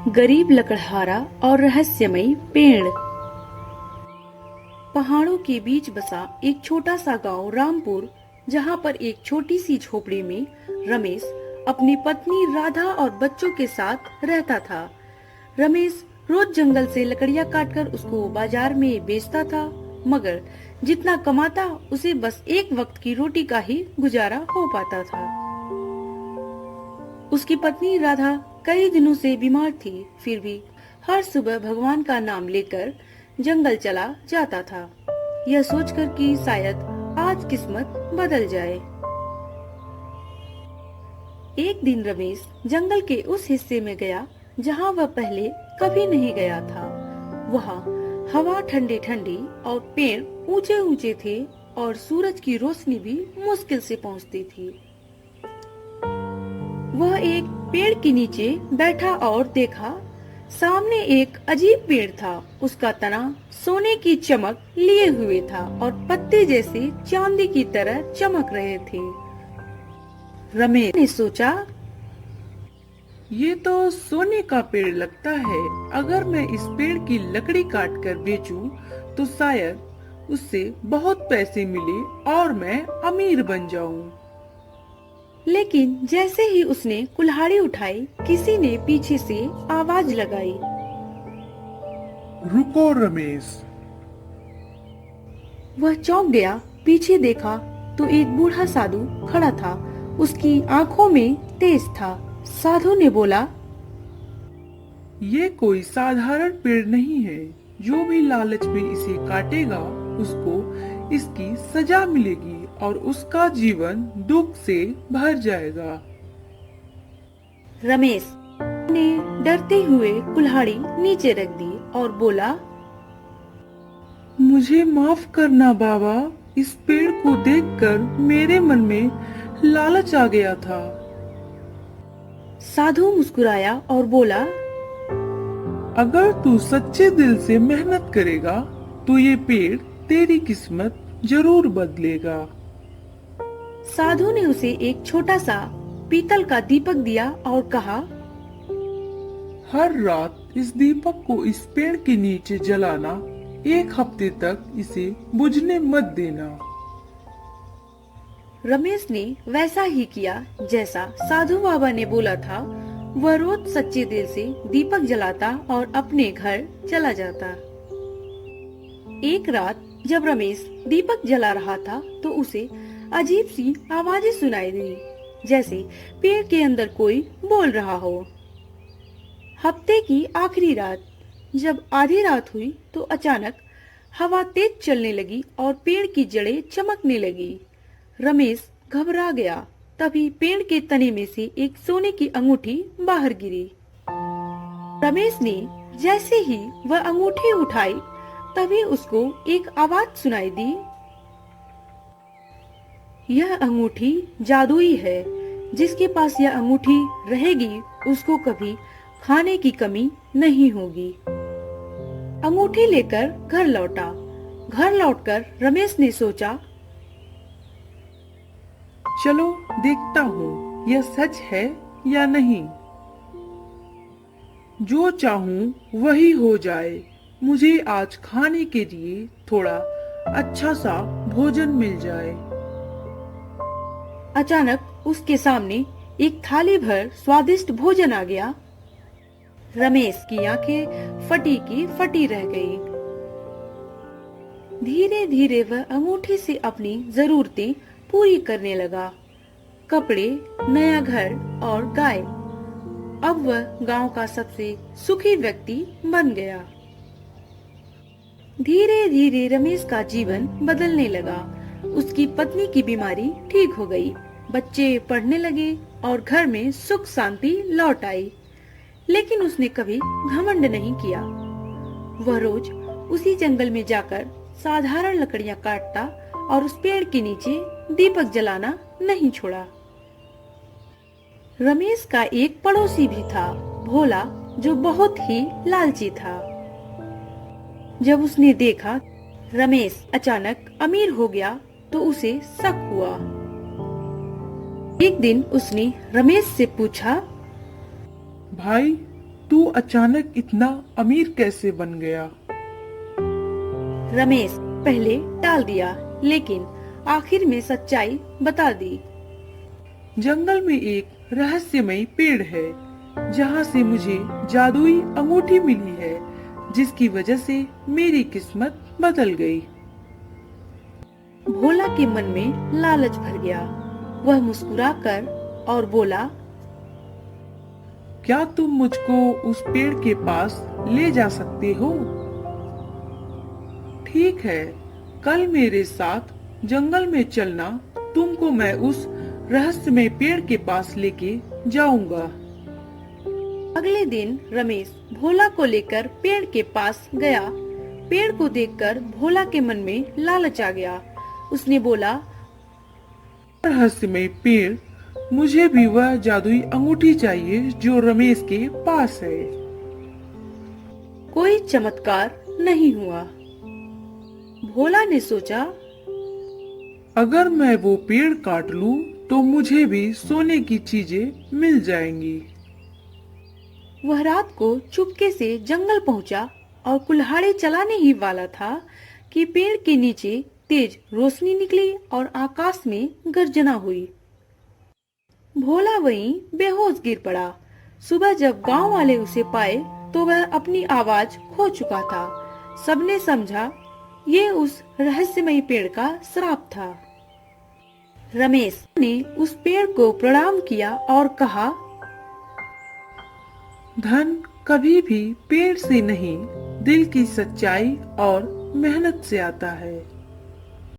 गरीब लकड़हारा और रहस्यमयी पेड़। पहाड़ों के बीच बसा एक छोटा सा गांव रामपुर, जहां पर एक छोटी सी झोपड़ी में रमेश अपनी पत्नी राधा और बच्चों के साथ रहता था। रमेश रोज जंगल से लकड़ियां काटकर उसको बाजार में बेचता था, मगर जितना कमाता उसे बस एक वक्त की रोटी का ही गुजारा हो पाता था। उसकी पत्नी राधा कई दिनों से बीमार थी, फिर भी हर सुबह भगवान का नाम लेकर जंगल चला जाता था, यह सोचकर कि शायद आज किस्मत बदल जाए। एक दिन रमेश जंगल के उस हिस्से में गया जहां वह पहले कभी नहीं गया था। वहां हवा ठंडी ठंडी और पेड़ ऊंचे ऊंचे थे और सूरज की रोशनी भी मुश्किल से पहुंचती थी। वह एक पेड़ के नीचे बैठा और देखा, सामने एक अजीब पेड़ था। उसका तना सोने की चमक लिए हुए था और पत्ते जैसे चांदी की तरह चमक रहे थे। रमेश ने सोचा, ये तो सोने का पेड़ लगता है। अगर मैं इस पेड़ की लकड़ी काट कर बेचूं, तो शायद उससे बहुत पैसे मिले और मैं अमीर बन जाऊं। लेकिन जैसे ही उसने कुल्हाड़ी उठाई, किसी ने पीछे से आवाज लगाई, रुको रमेश। वह चौंक गया। पीछे देखा तो एक बूढ़ा साधु खड़ा था। उसकी आंखों में तेज था। साधु ने बोला, ये कोई साधारण पेड़ नहीं है। जो भी लालच में इसे काटेगा, उसको इसकी सजा मिलेगी और उसका जीवन दुख से भर जाएगा। रमेश ने डरते हुए कुल्हाड़ी नीचे रख दी और बोला, मुझे माफ करना बाबा, इस पेड़ को देखकर मेरे मन में लालच आ गया था। साधु मुस्कुराया और बोला, अगर तू सच्चे दिल से मेहनत करेगा, तो ये पेड़ तेरी किस्मत जरूर बदलेगा। साधु ने उसे एक छोटा सा पीतल का दीपक दिया और कहा, हर रात इस दीपक को इस पेड़ के नीचे जलाना। 1 हफ्ते तक इसे बुझने मत देना। रमेश ने वैसा ही किया जैसा साधु बाबा ने बोला था। वह रोज सच्चे दिल से दीपक जलाता और अपने घर चला जाता। एक रात जब रमेश दीपक जला रहा था, तो उसे अजीब सी आवाजें सुनाई दी, जैसे पेड़ के अंदर कोई बोल रहा हो। हफ्ते की आखिरी रात जब आधी रात हुई, तो अचानक हवा तेज चलने लगी और पेड़ की जड़ें चमकने लगी। रमेश घबरा गया। तभी पेड़ के तने में से एक सोने की अंगूठी बाहर गिरी। रमेश ने जैसे ही वह अंगूठी उठाई, तभी उसको एक आवाज सुनाई दी, यह अंगूठी जादुई है। जिसके पास यह अंगूठी रहेगी, उसको कभी खाने की कमी नहीं होगी। अंगूठी लेकर घर लौटा। घर लौटकर रमेश ने सोचा, चलो देखता हूँ यह सच है या नहीं। जो चाहूँ वही हो जाए। मुझे आज खाने के लिए थोड़ा अच्छा सा भोजन मिल जाए। अचानक उसके सामने एक थाली भर स्वादिष्ट भोजन आ गया। रमेश की आंखें फटी की फटी रह गई। धीरे धीरे वह अंगूठी से अपनी जरूरतें पूरी करने लगा। कपड़े, नया घर और गाय। अब वह गांव का सबसे सुखी व्यक्ति बन गया। धीरे धीरे रमेश का जीवन बदलने लगा। उसकी पत्नी की बीमारी ठीक हो गई, बच्चे पढ़ने लगे और घर में सुख शांति लौट आई। लेकिन उसने कभी घमंड नहीं किया। वह रोज उसी जंगल में जाकर साधारण लकड़ियां काटता और उस पेड़ के नीचे दीपक जलाना नहीं छोड़ा। रमेश का एक पड़ोसी भी था, भोला, जो बहुत ही लालची था। जब उसने देखा रमेश अचानक अमीर हो गया, तो उसे शक हुआ। एक दिन उसने रमेश से पूछा, भाई, तू अचानक इतना अमीर कैसे बन गया? रमेश पहले टाल दिया, लेकिन आखिर में सच्चाई बता दी। जंगल में एक रहस्यमयी पेड़ है जहाँ से मुझे जादुई अंगूठी मिली है, जिसकी वजह से मेरी किस्मत बदल गई। भोला के मन में लालच भर गया। वह मुस्कुराकर और बोला, क्या तुम मुझको उस पेड़ के पास ले जा सकते हो? ठीक है, कल मेरे साथ जंगल में चलना, तुमको मैं उस रहस्यमय पेड़ के पास लेके जाऊंगा। अगले दिन रमेश भोला को लेकर पेड़ के पास गया। पेड़ को देखकर भोला के मन में लालच आ गया। उसने बोला, रहस्यमय पेड़, मुझे भी वह जादुई अंगूठी चाहिए जो रमेश के पास है। कोई चमत्कार नहीं हुआ। भोला ने सोचा, अगर मैं वो पेड़ काट लूं, तो मुझे भी सोने की चीजें मिल जाएंगी। वह रात को चुपके से जंगल पहुंचा और कुल्हाड़ी चलाने ही वाला था कि पेड़ के नीचे तेज रोशनी निकली और आकाश में गर्जना हुई। भोला वहीं बेहोश गिर पड़ा। सुबह जब गांव वाले उसे पाए तो वह अपनी आवाज खो चुका था। सबने समझा ये उस रहस्यमयी पेड़ का श्राप था। रमेश ने उस पेड़ को प्रणाम किया और कहा, धन कभी भी पेड़ से नहीं, दिल की सच्चाई और मेहनत से आता है।